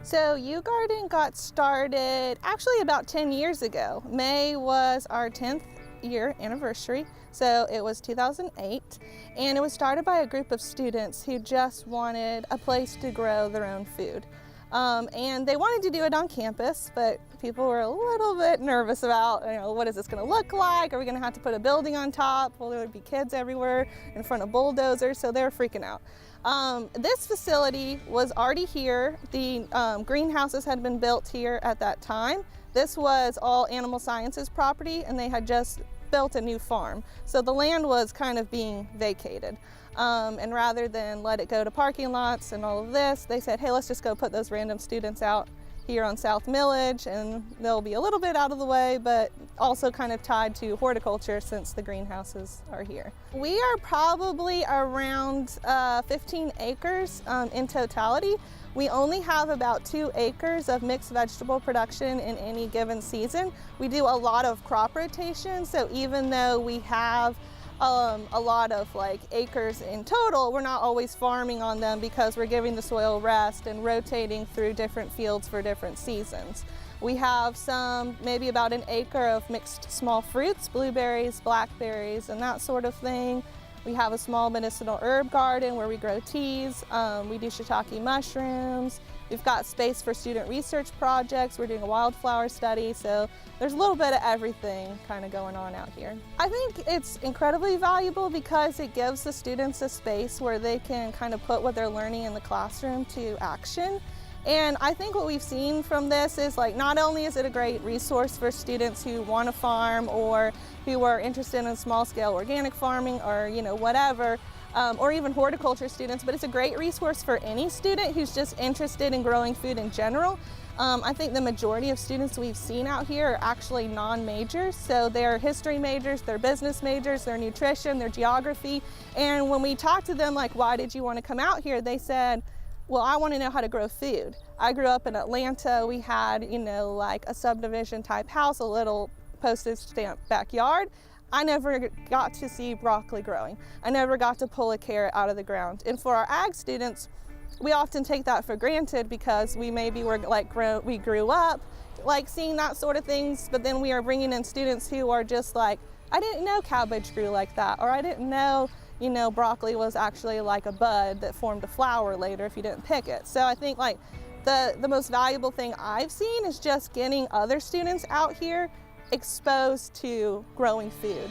So UGArden got started actually about 10 years ago. May was our 10th year anniversary, so it was 2008, and it was started by a group of students who just wanted a place to grow their own food. And they wanted to do it on campus, but people were a little bit nervous about, what is this going to look like? Are we going to have to put a building on top? Well, there would be kids everywhere in front of bulldozers, so they were freaking out. This facility was already here. The greenhouses had been built here at that time. This was all animal sciences property, and they had just built a new farm. So the land was kind of being vacated. And rather than let it go to parking lots and all of this, they said, hey, let's just go put those random students out here on South Millage, and they'll be a little bit out of the way, but also kind of tied to horticulture since the greenhouses are here. We are probably around 15 acres in totality. We only have about 2 acres of mixed vegetable production in any given season. We do a lot of crop rotation, so even though we have a lot of acres in total, we're not always farming on them because we're giving the soil rest and rotating through different fields for different seasons. We have maybe about an acre of mixed small fruits, blueberries, blackberries, and that sort of thing. We have a small medicinal herb garden where we grow teas. We do shiitake mushrooms. We've got space for student research projects. We're doing a wildflower study, so there's a little bit of everything kind of going on out here. I think it's incredibly valuable because it gives the students a space where they can kind of put what they're learning in the classroom to action. And I think what we've seen from this is not only is it a great resource for students who want to farm or who are interested in small-scale organic farming or whatever, or even horticulture students, but it's a great resource for any student who's just interested in growing food in general. I think the majority of students we've seen out here are actually non-majors, so they're history majors, they're business majors, they're nutrition, they're geography, and when we talked to them why did you want to come out here, they said, well, I want to know how to grow food. I grew up in Atlanta. We had, a subdivision type house, a little postage stamp backyard. I never got to see broccoli growing. I never got to pull a carrot out of the ground. And for our ag students, we often take that for granted because we maybe were we grew up seeing that sort of things, but then we are bringing in students who are just I didn't know cabbage grew like that, or I didn't know broccoli was actually a bud that formed a flower later if you didn't pick it. So I think the most valuable thing I've seen is just getting other students out here exposed to growing food.